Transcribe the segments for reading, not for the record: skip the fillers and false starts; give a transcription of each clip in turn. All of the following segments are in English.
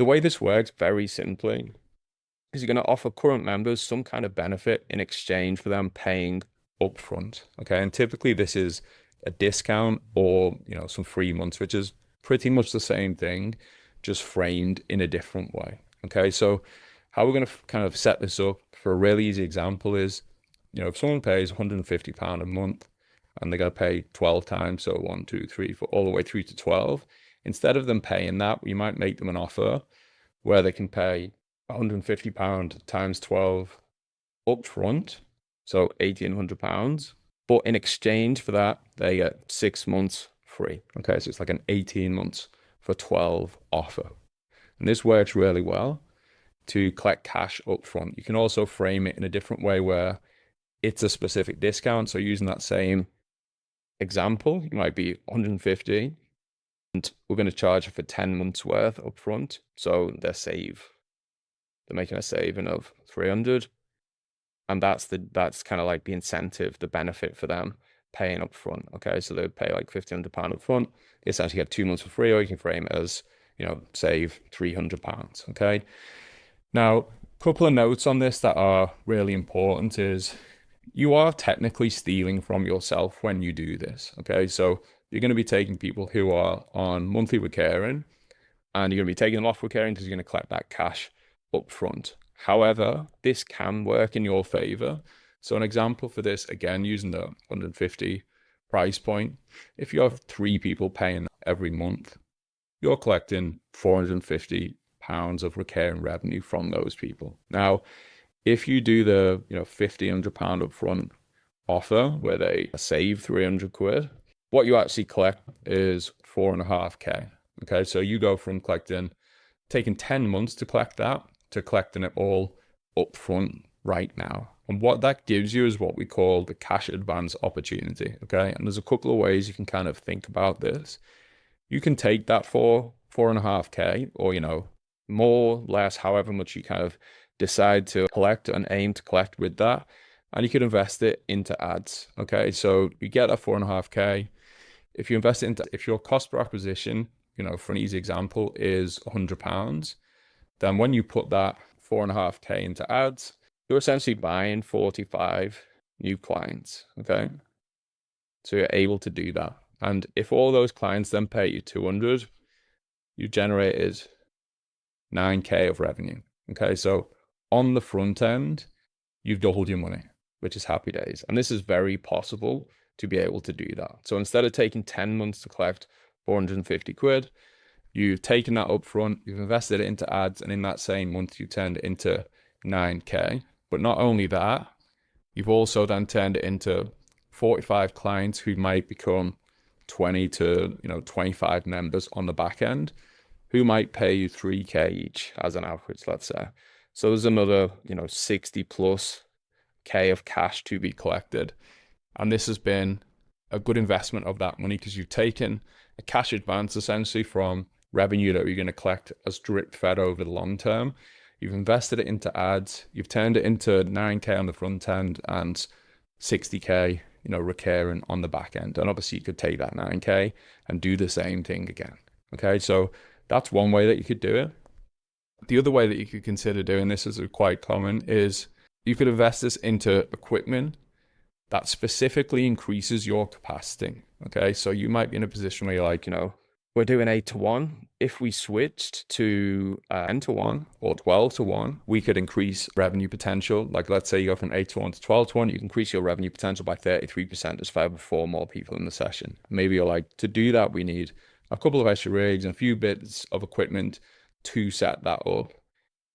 The way this works very simply is you're going to offer current members some kind of benefit in exchange for them paying upfront. Okay. And typically this is a discount or, some free months, which is pretty much the same thing, just framed in a different way. Okay. So how we're going to kind of set this up for a really easy example is, if someone pays £150 a month and they're going to pay 12 times, so 1, 2, 3, 4, all the way through to 12, instead of them paying that, we might make them an offer where they can pay £150 times 12 upfront, so £1,800. But in exchange for that, they get 6 months free. Okay, so it's like an 18 months for 12 offer. And this works really well to collect cash upfront. You can also frame it in a different way where it's a specific discount. So using that same example, it might be 150 and we're going to charge for 10 months worth upfront. So they're making a saving of 300. And that's kind of like the incentive, the benefit for them paying up front. Okay, so they would pay like £1,500 up front. You essentially get 2 months for free, or you can frame it as, save £300. Okay. Now, a couple of notes on this that are really important is you are technically stealing from yourself when you do this. Okay, so you're going to be taking people who are on monthly recurring, and you're going to be taking them off recurring because you're going to collect that cash up front. However, this can work in your favor. So an example for this, again, using the 150 price point, if you have 3 people paying every month, you're collecting £450 of recurring revenue from those people. Now, if you do the £1,500 upfront offer where they save 300 quid, what you actually collect is 4.5k. Okay, so you go from taking 10 months to collect that to collecting it all upfront right now. And what that gives you is what we call the cash advance opportunity. Okay, and there's a couple of ways you can kind of think about this. You can take that for 4.5k, or more, less, however much you kind of decide to collect and aim to collect with that, and you could invest it into ads. Okay, so you get that 4.5k. If you invest it into, if your cost per acquisition, for an easy example, is £100, then when you put that 4.5k into ads, you're essentially buying 45 new clients. Okay, so you're able to do that. And if all those clients then pay you 200, you generated 9k of revenue. Okay, so on the front end, you've doubled your money, which is happy days. And this is very possible to be able to do that. So instead of taking 10 months to collect 450 quid, you've taken that up front, you've invested it into ads, and in that same month, you turned it into 9k. But not only that, you've also then turned it into 45 clients who might become 20 to 25 members on the back end, who might pay you 3k each as an average, let's say. So there's another 60 plus k of cash to be collected. And this has been a good investment of that money because you've taken a cash advance essentially from revenue that you're going to collect as drip fed over the long term. You've invested it into ads, you've turned it into 9k on the front end and 60k recurring on the back end. And obviously you could take that 9k and do the same thing again. Okay, so that's one way that you could do it. The other way that you could consider doing this, is quite common, is you could invest this into equipment that specifically increases your capacity. Okay, so you might be in a position where you're like, we're doing 8-to-1. If we switched to 10-to-1 or 12-to-1, we could increase revenue potential. Like, let's say you go from 8-to-1 to 12-to-1, you can increase your revenue potential by 33% as 5 or 4 more people in the session. Maybe you're like, to do that, we need a couple of extra rigs and a few bits of equipment to set that up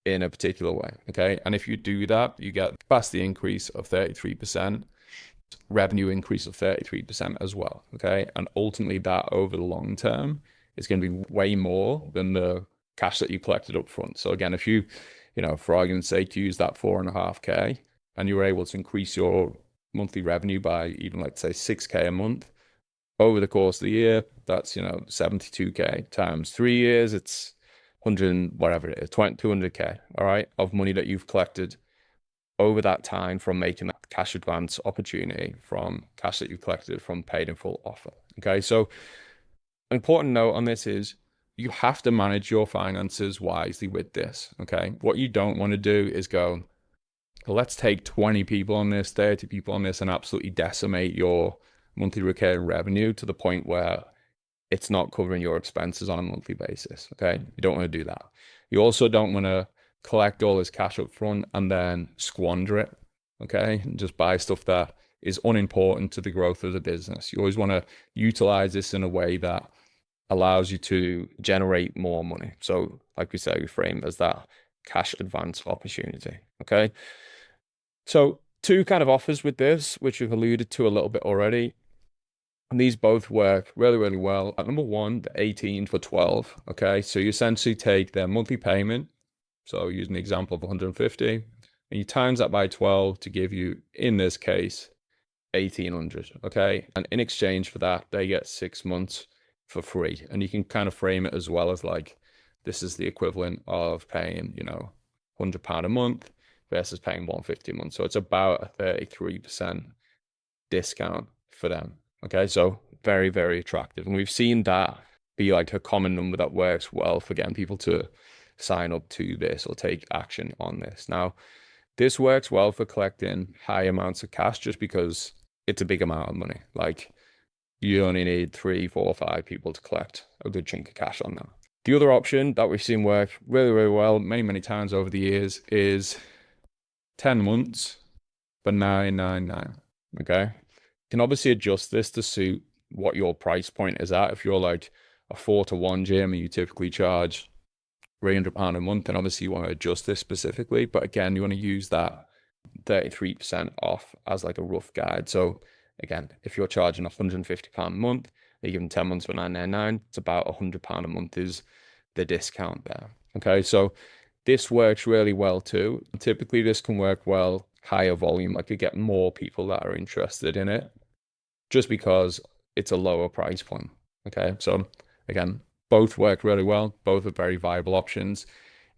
in a particular way. Okay, and if you do that, you get capacity increase of 33%. Revenue increase of 33% as well. Okay, and ultimately that over the long term is going to be way more than the cash that you collected up front. So again, if you for argument's sake, use that 4.5k and you were able to increase your monthly revenue by even, let's say, 6k a month over the course of the year, that's 72k times 3 years, it's 100 whatever it is, 200k, all right, of money that you've collected over that time from making that cash advance opportunity from cash that you collected from paid in full offer. Okay, so an important note on this is you have to manage your finances wisely with this. Okay. What you don't want to do is go, let's take 20 people on this, 30 people on this, and absolutely decimate your monthly recurring revenue to the point where it's not covering your expenses on a monthly basis. Okay. You don't want to do that. You also don't want to collect all this cash up front and then squander it. Okay. And just buy stuff that is unimportant to the growth of the business. You always want to utilize this in a way that allows you to generate more money. So, like we say, we frame as that cash advance opportunity. Okay. So, two kind of offers with this, which we've alluded to a little bit already. And these both work really, really well. At number one, the 18 for 12. Okay. So, you essentially take their monthly payment. So, using the example of 150, and you times that by 12 to give you, in this case, 1,800. Okay. And in exchange for that, they get 6 months for free. And you can kind of frame it as well as like, this is the equivalent of paying, £100 a month versus paying 150 a month. So it's about a 33% discount for them. Okay. So very, very attractive. And we've seen that be like a common number that works well for getting people to sign up to this or take action on this. Now, this works well for collecting high amounts of cash just because it's a big amount of money. Like you only need 3, 4, 5 people to collect a good chunk of cash on that. The other option that we've seen work really, really well many, many times over the years is 10 months for $999. Okay. You can obviously adjust this to suit what your price point is at. If you're like a 4-to-1 gym and you typically charge £300 a month, then obviously you want to adjust this specifically. But again, you want to use that 33% off as like a rough guide. So again, if you're charging £150 a month, you give them 10 months for $999, it's about £100 a month is the discount there. Okay, so this works really well too. Typically, this can work well, higher volume. I could get more people that are interested in it just because it's a lower price point. Okay, so again, both work really well. Both are very viable options.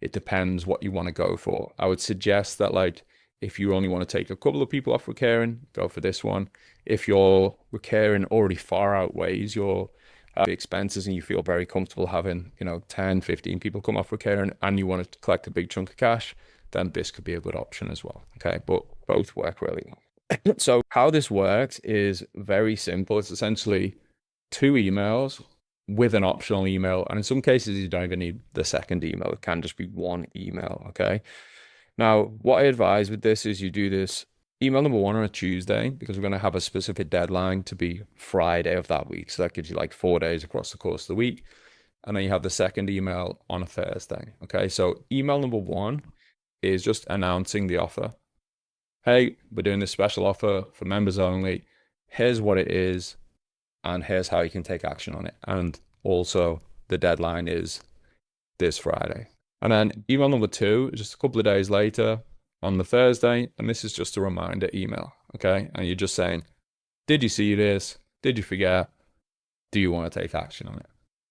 It depends what you want to go for. I would suggest that like if you only want to take a couple of people off recurring, go for this one. If your recurring already far outweighs your expenses and you feel very comfortable having, 10, 15 people come off recurring and you want to collect a big chunk of cash, then this could be a good option as well. Okay, but both work really well. So how this works is very simple. It's essentially 2 emails with an optional email. And in some cases, you don't even need the second email. It can just be 1 email. Okay. Now, what I advise with this is you do this email number 1 on a Tuesday because we're going to have a specific deadline to be Friday of that week. So that gives you like 4 days across the course of the week. And then you have the second email on a Thursday. Okay. So email number 1 is just announcing the offer. Hey, we're doing this special offer for members only. Here's what it is. And here's how you can take action on it. And also the deadline is this Friday. And then email number 2, just a couple of days later on the Thursday. And this is just a reminder email. Okay. And you're just saying, did you see this? Did you forget? Do you want to take action on it?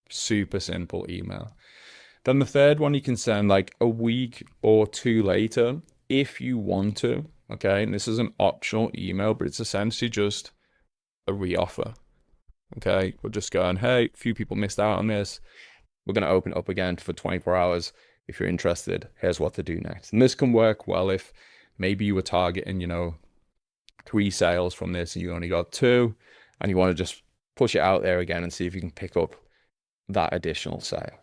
Super simple email. Then the third one you can send like a week or 2 later if you want to. Okay. And this is an optional email, but it's essentially just a reoffer. Okay. We're just going, hey, a few people missed out on this. We're going to open it up again for 24 hours. If you're interested, here's what to do next. And this can work well if maybe you were targeting, 3 sales from this and you only got 2 and you want to just push it out there again and see if you can pick up that additional sale.